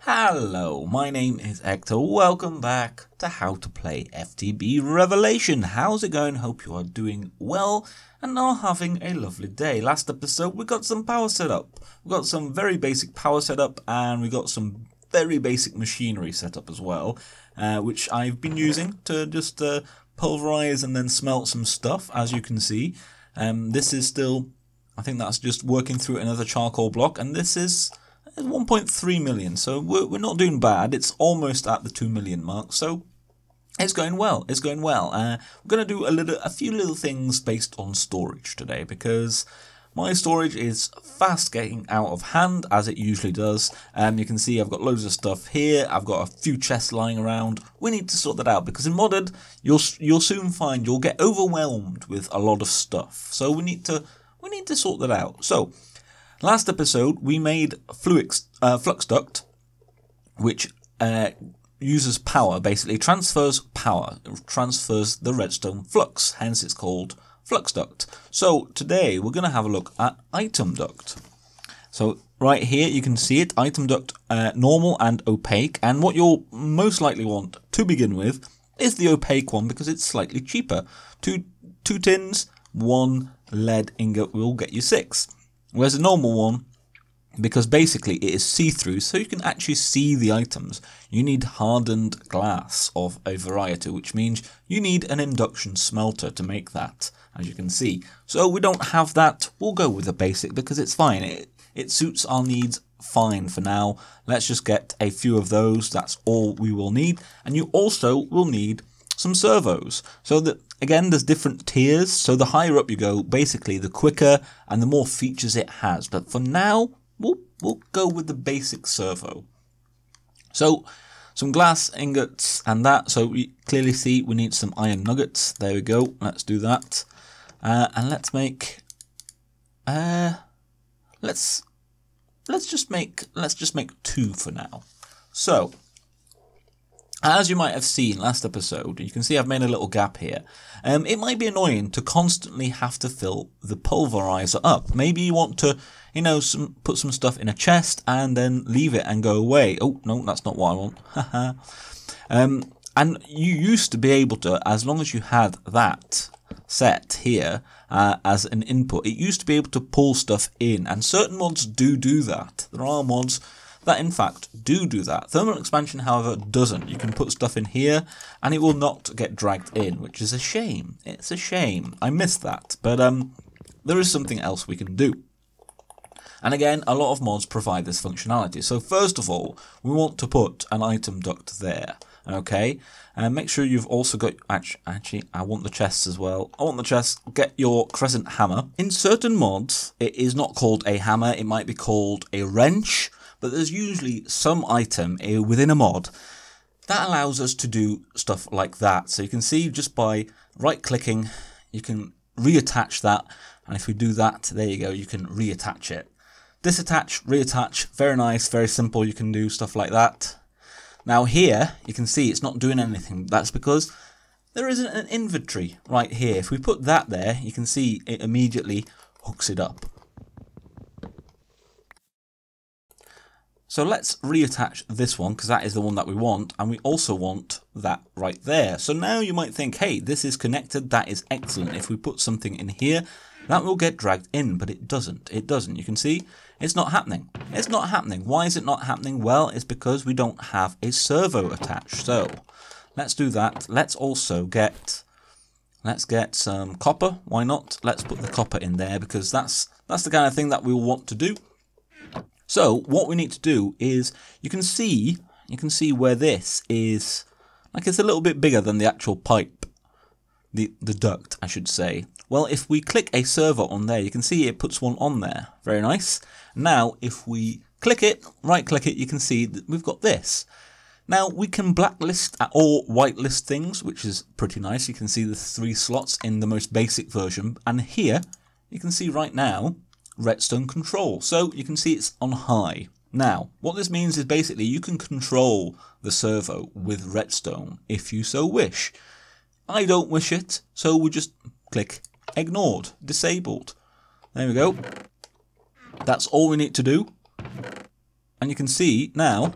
Hello, my name is Hector. Welcome back to How to Play FTB Revelation. How's it going? Hope you are doing well and are having a lovely day. Last episode we got some power setup. We got some very basic power setup and we got some very basic machinery setup as well, which I've been using to just pulverize and then smelt some stuff, as you can see. This is still, I think that's just working through another charcoal block, and this is 1.3 million, so we're not doing bad. It's almost at the 2 million mark, so it's going well. It's going well. We're going to do a few little things based on storage today, because my storage is fast getting out of hand, as it usually does. You can see I've got loads of stuff here. I've got a few chests lying around. We need to sort that out, because in modded you'll soon find you'll get overwhelmed with a lot of stuff. So we need to sort that out. So last episode we made flux duct, which uses power, basically transfers power, transfers the redstone flux, hence it's called flux duct. So today we're going to have a look at item duct. So right here you can see it, item duct, normal and opaque, and what you'll most likely want to begin with is the opaque one, because it's slightly cheaper. Two tins, 1 lead ingot will get you 6. Whereas a normal one, because basically it is see-through, so you can actually see the items, you need hardened glass of a variety, which means you need an induction smelter to make that, as you can see. So we don't have that. We'll go with the basic because it's fine. It suits our needs fine for now. Let's just get a few of those. That's all we will need. And you also will need some servos. So that, again, there's different tiers. So the higher up you go, basically the quicker and the more features it has. But for now, we'll go with the basic servo. So some glass ingots and that. So we clearly see we need some iron nuggets. There we go. Let's do that. And let's make let's just make 2 for now. So as you might have seen last episode, you can see I've made a little gap here. It might be annoying to constantly have to fill the pulverizer up. Maybe you want to, put some stuff in a chest and then leave it and go away. Oh, no, that's not what I want. And you used to be able to, as long as you had that set here as an input, it used to be able to pull stuff in. And certain mods do that. There are mods that in fact do that. Thermal expansion, however, doesn't. You can put stuff in here and it will not get dragged in, which is a shame. It's a shame. I missed that, but there is something else we can do. And again, a lot of mods provide this functionality. So first of all, we want to put an item duct there. Okay, and make sure you've also got, actually I want the chests as well. I want the chests. Get your crescent hammer. In certain mods, it is not called a hammer. It might be called a wrench. But there's usually some item within a mod that allows us to do stuff like that. So you can see just by right-clicking, you can reattach that. And if we do that, there you go, you can reattach it. Disattach, reattach, very nice, very simple. You can do stuff like that. Now here, you can see it's not doing anything. That's because there isn't an inventory right here. If we put that there, you can see it immediately hooks it up. So let's reattach this one, because that is the one that we want, and we also want that right there. So now you might think, hey, this is connected, that is excellent. If we put something in here, that will get dragged in, but it doesn't. It doesn't. You can see it's not happening. It's not happening. Why is it not happening? Well, it's because we don't have a servo attached. So let's do that. Let's also get some copper. Why not? Let's put the copper in there, because that's the kind of thing that we'll want to do. So what we need to do is, you can see where this is, like, it's a little bit bigger than the actual pipe, the duct, I should say. Well, if we click a servo on there, you can see it puts one on there. Very nice. Now, if we click it, right-click it, you can see that we've got this. Now, we can blacklist or whitelist things, which is pretty nice. You can see the 3 slots in the most basic version. And here, you can see right now, redstone control. So you can see it's on high. Now, what this means is basically you can control the servo with redstone if you so wish. I don't wish it, so we just click ignored, disabled. There we go. That's all we need to do. And you can see now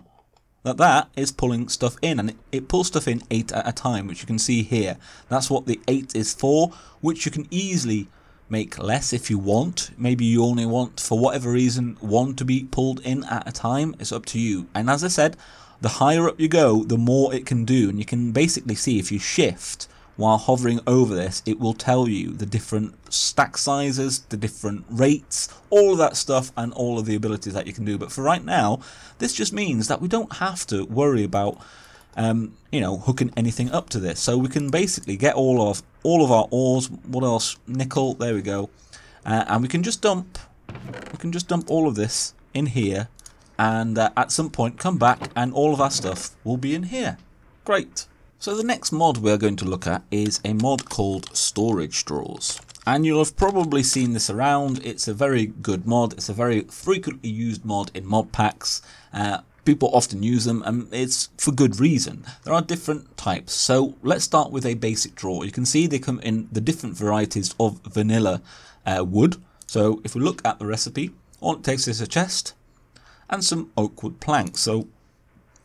that is pulling stuff in, and it pulls stuff in 8 at a time, which you can see here. That's what the 8 is for, which you can easily make less if you want. Maybe you only want, for whatever reason, 1 to be pulled in at a time. It's up to you. And as I said, the higher up you go, the more it can do, and you can basically see if you shift while hovering over this, it will tell you the different stack sizes, the different rates, all of that stuff, and all of the abilities that you can do. But for right now, this just means that we don't have to worry about hooking anything up to this. So we can basically get all of our ores. What else? Nickel. There we go. And we can just dump all of this in here, and at some point come back, and all of our stuff will be in here. Great. So the next mod we're going to look at is a mod called Storage Drawers. And you'll have probably seen this around. It's a very good mod. It's a very frequently used mod in mod packs. People often use them, and it's for good reason. There are different types. So let's start with a basic drawer. You can see they come in the different varieties of vanilla wood. So if we look at the recipe, all it takes is a chest and some oak wood planks. So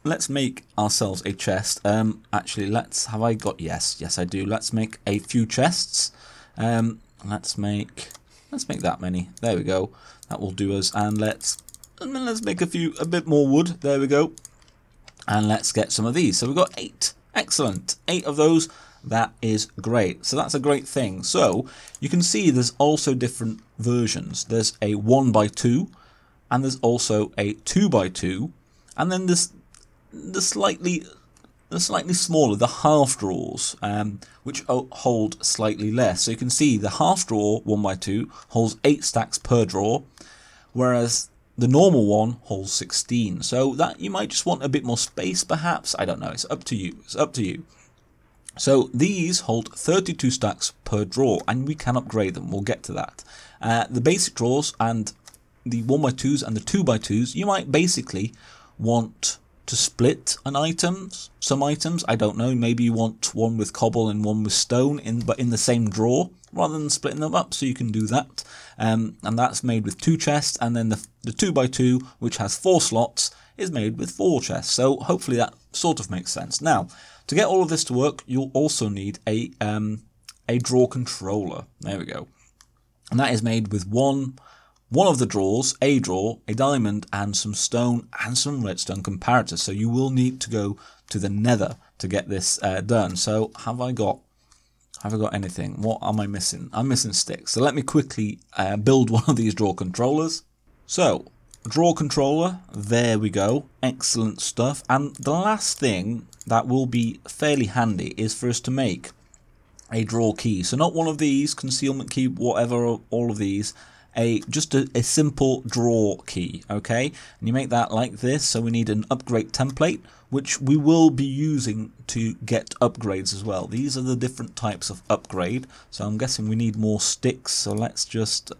let's make ourselves a chest. Actually, have I got, yes I do. Let's make a few chests. Let's make that many. There we go. That will do us. And let's make a bit more wood. There we go. And let's get some of these. So we've got 8. Excellent. 8 of those. That is great. So that's a great thing. So you can see there's also different versions. There's a 1x2, and there's also a 2x2, and then there's the slightly smaller, the half drawers, which hold slightly less. So you can see the half drawer 1x2 holds 8 stacks per drawer, whereas the normal one holds 16. So that you might just want a bit more space, perhaps. I don't know. It's up to you. It's up to you. So these hold 32 stacks per drawer, and we can upgrade them. We'll get to that. The basic drawers and the 1x2s and the 2x2s, you might basically want to split some items. I don't know, maybe you want one with cobble and one with stone but in the same drawer, rather than splitting them up. So you can do that, and that's made with 2 chests, and then the 2x2, which has 4 slots, is made with 4 chests. So hopefully that sort of makes sense. Now, to get all of this to work, you'll also need a drawer controller. There we go, and that is made with one of the drawers, a drawer, a diamond, and some stone and some redstone comparators. So you will need to go to the nether to get this done. So have I got anything? What am I missing? I'm missing sticks. So let me quickly build one of these drawer controllers. So drawer controller, there we go. Excellent stuff. And the last thing that will be fairly handy is for us to make a drawer key. So not one of these, concealment key, whatever, all of these. Just a simple drawer key, okay? And you make that like this. So we need an upgrade template, which we will be using to get upgrades as well. These are the different types of upgrade. So I'm guessing we need more sticks. So let's just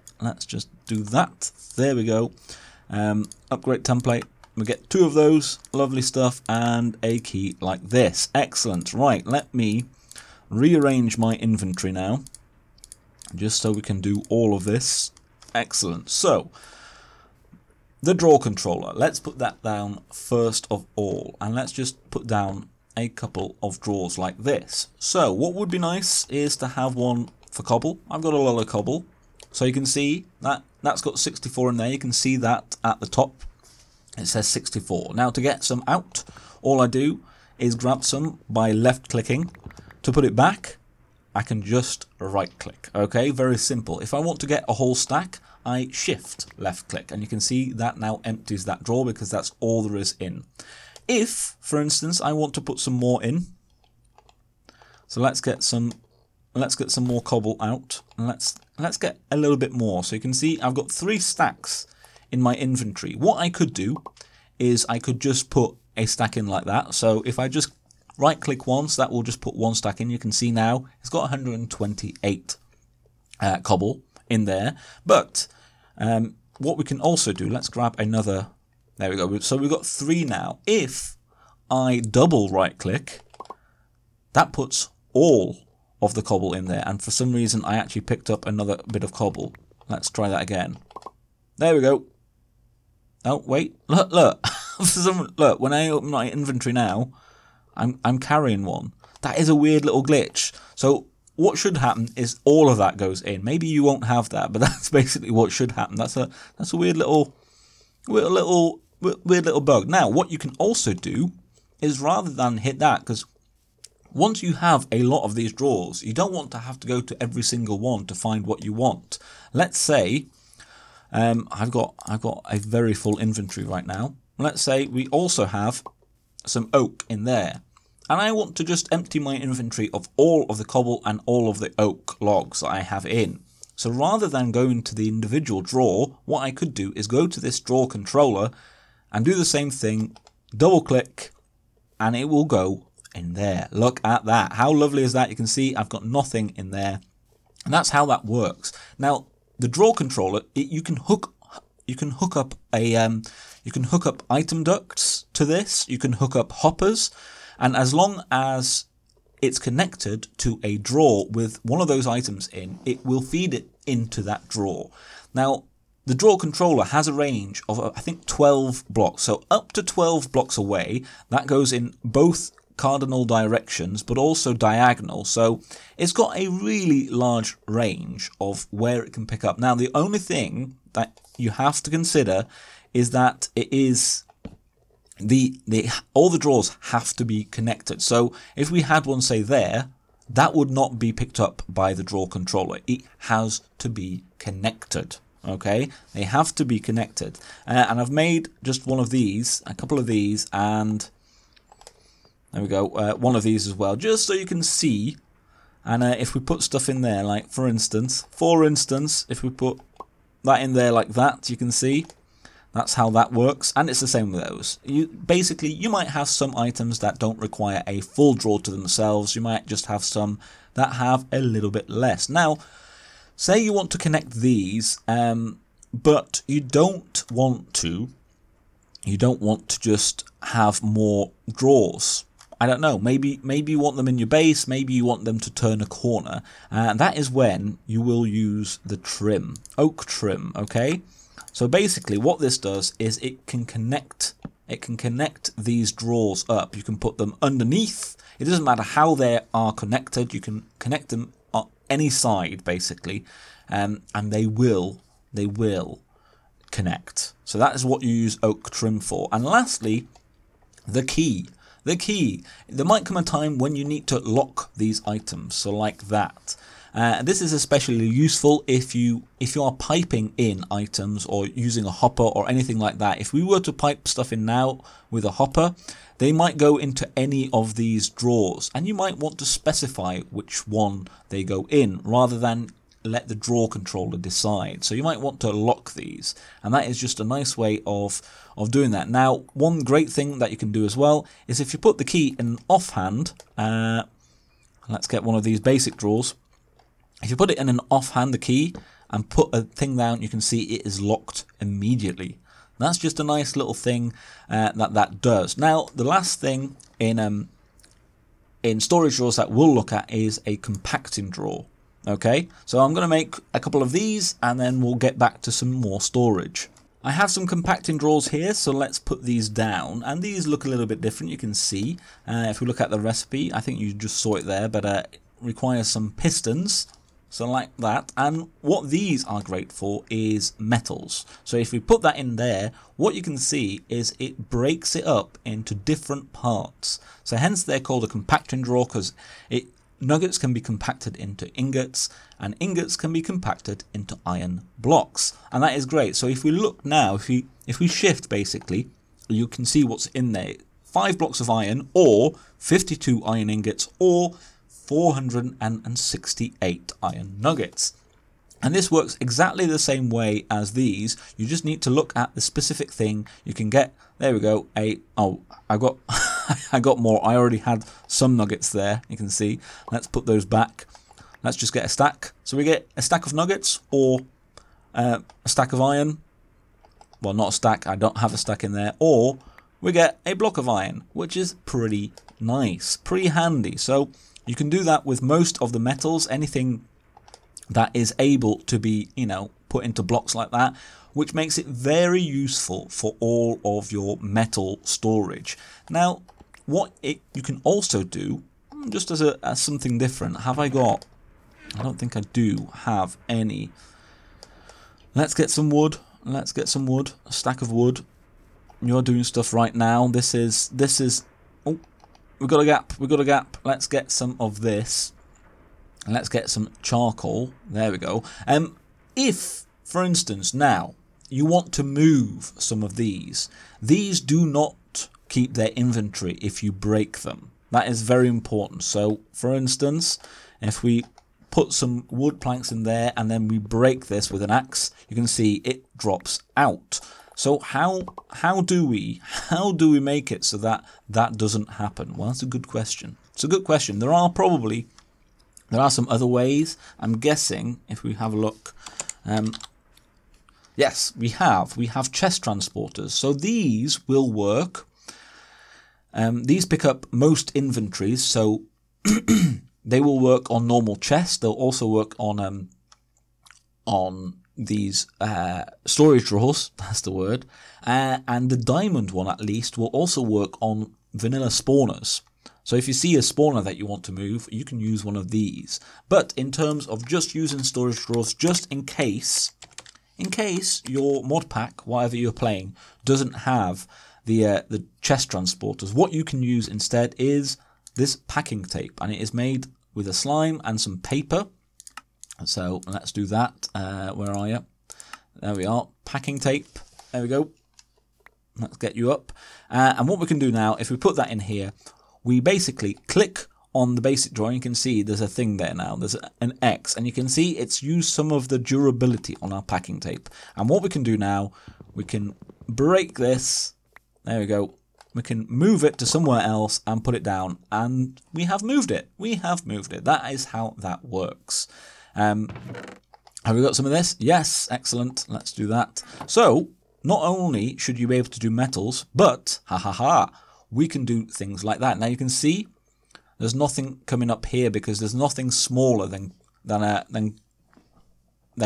do that. There we go. Upgrade template. We get 2 of those. Lovely stuff. And a key like this. Excellent. Right, let me rearrange my inventory now, just so we can do all of this. Excellent. So the drawer controller, let's put that down first of all, and let's just put down a couple of drawers like this. So what would be nice is to have one for cobble. I've got a lot of cobble, so you can see that that's got 64 in there. You can see that at the top it says 64. Now to get some out, all I do is grab some by left clicking. To put it back, I can just right click. Okay, very simple. If I want to get a whole stack, I shift left click, and you can see that now empties that drawer because that's all there is in. If, for instance, I want to put some more in, so let's get some more cobble out, and let's get a little bit more. So you can see I've got 3 stacks in my inventory. What I could do is I could just put a stack in like that. So if I just right click once, that will just put 1 stack in. You can see now it's got 128 cobble in there. But what we can also do, let's grab another. There we go. So we've got 3 now. If I double right click, that puts all of the cobble in there. And for some reason, I actually picked up another bit of cobble. Let's try that again. There we go. Oh, wait. Look. Look, when I open my inventory now, I'm carrying one. That is a weird little glitch. So what should happen is all of that goes in. Maybe you won't have that, but that's basically what should happen. That's a weird little bug. Now, what you can also do is, rather than hit that, because once you have a lot of these drawers, you don't want to have to go to every single one to find what you want. Let's say I've got a very full inventory right now. Let's say we also have some oak in there, and I want to just empty my inventory of all of the cobble and all of the oak logs that I have in. So rather than going to the individual drawer, what I could do is go to this drawer controller and do the same thing, double click, and it will go in there. Look at that. How lovely is that? You can see I've got nothing in there, and that's how that works. Now, the drawer controller, you can hook up item ducts to this. You can hook up hoppers, and as long as it's connected to a drawer with one of those items in, it will feed it into that drawer. Now, the drawer controller has a range of, I think, 12 blocks. So up to 12 blocks away, that goes in both cardinal directions, but also diagonal. So it's got a really large range of where it can pick up. Now, the only thing that you have to consider is that it is all the drawers have to be connected. So if we had one, say, there, that would not be picked up by the drawer controller. It has to be connected. Okay, they have to be connected. And I've made just one of these, a couple of these, and there we go, one of these as well, just so you can see. And if we put stuff in there, like for instance, if we put that in there like that, you can see that's how that works. And it's the same with those. Basically, you might have some items that don't require a full drawer to themselves. You might just have some that have a little bit less. Now, say you want to connect these, but you don't want to just have more drawers. I don't know, maybe you want them in your base, maybe you want them to turn a corner, and that is when you will use the trim, oak trim, okay? So basically what this does is it can connect these drawers up. You can put them underneath. It doesn't matter how they are connected, you can connect them on any side basically, and they will connect. So that is what you use oak trim for. And lastly, the key. There might come a time when you need to lock these items, so like that. This is especially useful if you are piping in items or using a hopper or anything like that. If we were to pipe stuff in now with a hopper, they might go into any of these drawers, and you might want to specify which one they go in rather than let the drawer controller decide. So you might want to lock these, and that is just a nice way of doing that. Now, one great thing that you can do as well is if you put the key in an offhand, let's get one of these basic drawers. If you put it in an offhand, the key, and put a thing down, you can see it is locked immediately. That's just a nice little thing that does. Now, the last thing in storage drawers that we'll look at is a compacting drawer. Okay, so I'm going to make a couple of these and then we'll get back to some more storage. I have some compacting drawers here, so let's put these down, and these look a little bit different. You can see if we look at the recipe, I think you just saw it there, but it requires some pistons, so like that. And what these are great for is metals. So if we put that in there, what you can see is it breaks it up into different parts. So hence they're called a compacting drawer, because nuggets can be compacted into ingots, and ingots can be compacted into iron blocks, and that is great. So if we look now, if we shift, basically you can see what's in there: 5 blocks of iron, or 52 iron ingots, or 468 iron nuggets. And this works exactly the same way as these. You just need to look at the specific thing. You can get, there we go, I got I got more. I already had some nuggets there, you can see. Let's put those back. Let's just get a stack. So we get a stack of nuggets, or a stack of iron. Well, not a stack, I don't have a stack in there. Or we get a block of iron, which is pretty nice, pretty handy. So you can do that with most of the metals, anything that is able to be, put into blocks like that. which makes it very useful for all of your metal storage. Now, what you can also do, just as something different, have I got? I don't think I do have any. Let's get some wood. Let's get some wood. A stack of wood. You're doing stuff right now. This is. Oh, we've got a gap. We've got a gap. Let's get some of this. And let's get some charcoal. There we go. If, for instance, now you want to move some of these do not keep their inventory if you break them. That is very important. So, for instance, if we put some wood planks in there and then we break this with an axe, you can see it drops out. So how do we make it so that that doesn't happen? Well, that's a good question. It's a good question. There are some other ways. I'm guessing if we have a look. Yes, we have chest transporters. So these will work. These pick up most inventories, so they will work on normal chests. They'll also work on these storage drawers. That's the word. And the diamond one, at least, will also work on vanilla spawners. So if you see a spawner that you want to move, you can use one of these. But in terms of just using storage drawers, just in case your mod pack, whatever you're playing, doesn't have the chest transporters, what you can use instead is this packing tape, and it is made with a slime and some paper. So let's do that. Where are you? There we are. Packing tape. There we go. Let's get you up. And what we can do now, if we put that in here, we basically click on the basic drawing. You can see there's a thing there now. There's an X, and you can see it's used some of the durability on our packing tape. And what we can do now, we can break this. There we go. We can move it to somewhere else and put it down, and we have moved it. We have moved it. That is how that works. Have we got some of this? Yes, excellent. Let's do that. So, not only should you be able to do metals, but, we can do things like that. Now you can see there's nothing coming up here because there's nothing smaller than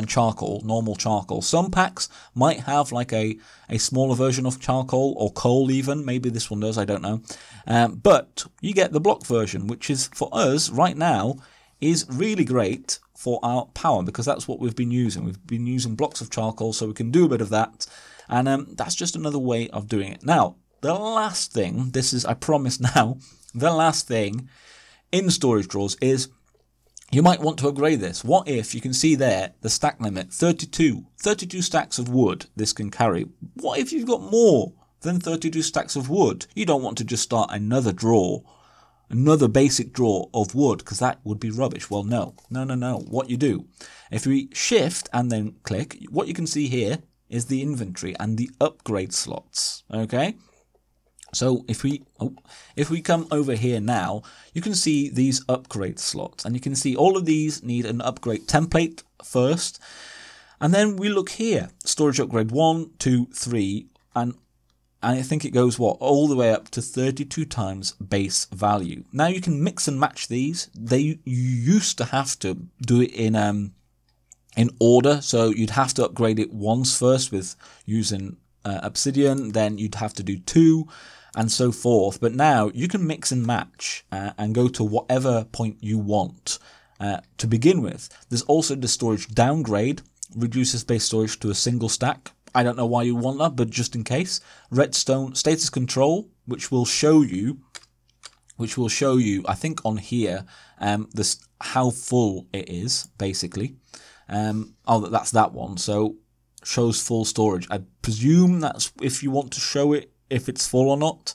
charcoal, normal charcoal. Some packs might have like a smaller version of charcoal or coal even. Maybe this one does, I don't know. But you get the block version, which is for us right now is really great for our power because that's what we've been using. We've been using blocks of charcoal, so we can do a bit of that. And that's just another way of doing it. Now, the last thing, this is, I promise now, the last thing in storage drawers is you might want to upgrade this. What if, you can see there, the stack limit, 32 stacks of wood this can carry. What if you've got more than 32 stacks of wood? You don't want to just start another drawer, another basic drawer of wood, because that would be rubbish. Well, no. What you do, if we shift and then click, what you can see here is the inventory and the upgrade slots, okay? So if we come over here now, you can see these upgrade slots, and you can see all of these need an upgrade template first, and then we look here, storage upgrade 1, 2, 3, and I think it goes all the way up to 32 times base value. Now you can mix and match these. You used to have to do it in order, so you'd have to upgrade it once first with using obsidian, then you'd have to do 2. And so forth. But now you can mix and match and go to whatever point you want to begin with. There's also the storage downgrade, reduces base storage to a single stack. I don't know why you want that, but just in case. Redstone status control, which will show you, I think on here, this how full it is basically. That's that one. So shows full storage. I presume that's if you want to show it if it's full or not.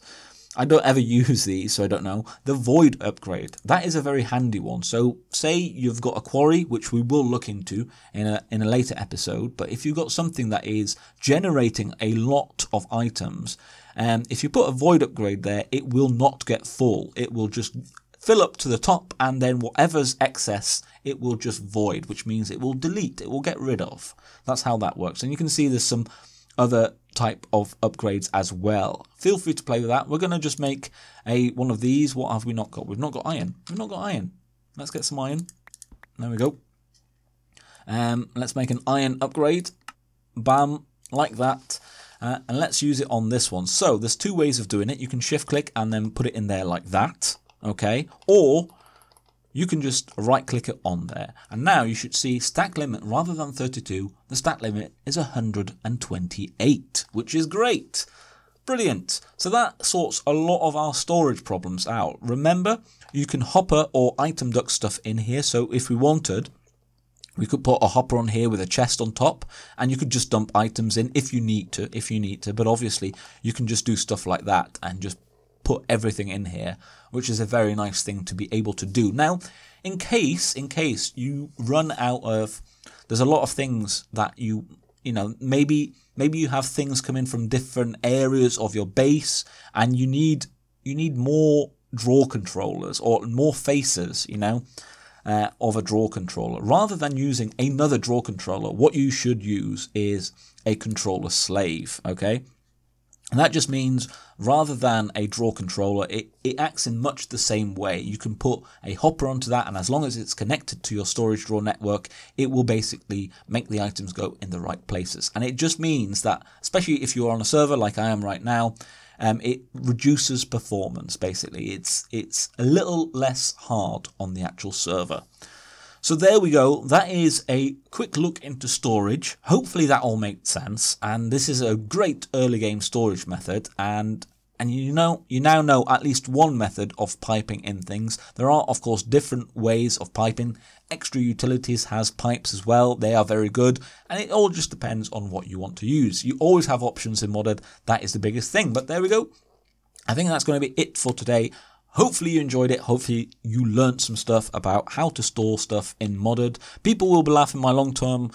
I don't ever use these, so I don't know. The void upgrade, that is a very handy one. So say you've got a quarry, which we will look into in a later episode, but if you've got something that is generating a lot of items, if you put a void upgrade there, it will not get full. It will just fill up to the top, and then whatever's excess, it will just void, which means it will delete, it will get rid of. That's how that works. And you can see there's some other type of upgrades as well. Feel free to play with that. We're going to just make one of these. What have we not got? We've not got iron. Let's get some iron. There we go. Let's make an iron upgrade. Bam. like that. And let's use it on this one. So there's two ways of doing it. You can shift click and then put it in there like that, okay? Or you can just right click it on there. And now you should see stack limit rather than 32, the stack limit is 128, which is great. Brilliant. So that sorts a lot of our storage problems out. Remember, you can hopper or item duct stuff in here. So if we wanted, we could put a hopper on here with a chest on top, and you could just dump items in if you need to. But obviously, you can just do stuff like that and just put everything in here, which is a very nice thing to be able to do. Now, in case you run out of, there's a lot of things that you know, maybe you have things coming from different areas of your base, and you need more draw controllers or more faces, you know, of a draw controller. Rather than using another draw controller, what you should use is a controller slave, okay? And that just means rather than a draw controller, it acts in much the same way. You can put a hopper onto that, and as long as it's connected to your storage drawer network, it will basically make the items go in the right places. And it just means that, especially if you're on a server like I am right now, it reduces performance, basically. It's a little less hard on the actual server. So there we go. That is a quick look into storage. Hopefully that all made sense. And this is a great early game storage method. And you now know at least one method of piping in things. There are, of course, different ways of piping. Extra Utilities has pipes as well. They are very good. And it all just depends on what you want to use. You always have options in modded. That is the biggest thing. But there we go. I think that's going to be it for today. Hopefully you enjoyed it. Hopefully you learned some stuff about how to store stuff in modded. People will be laughing, my long-term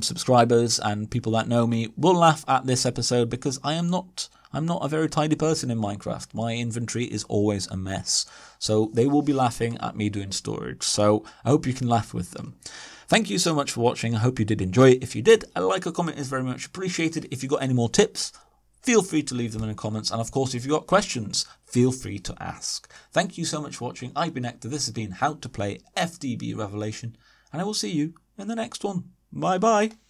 subscribers and people that know me will laugh at this episode because I'm not a very tidy person in Minecraft. My inventory is always a mess. So they will be laughing at me doing storage. So I hope you can laugh with them. Thank you so much for watching. I hope you did enjoy it. If you did, a like or comment is very much appreciated. If you got any more tips, feel free to leave them in the comments. And of course, if you've got questions, feel free to ask. Thank you so much for watching. I've been Hector. This has been How to Play FTB Revelation. And I will see you in the next one. Bye bye.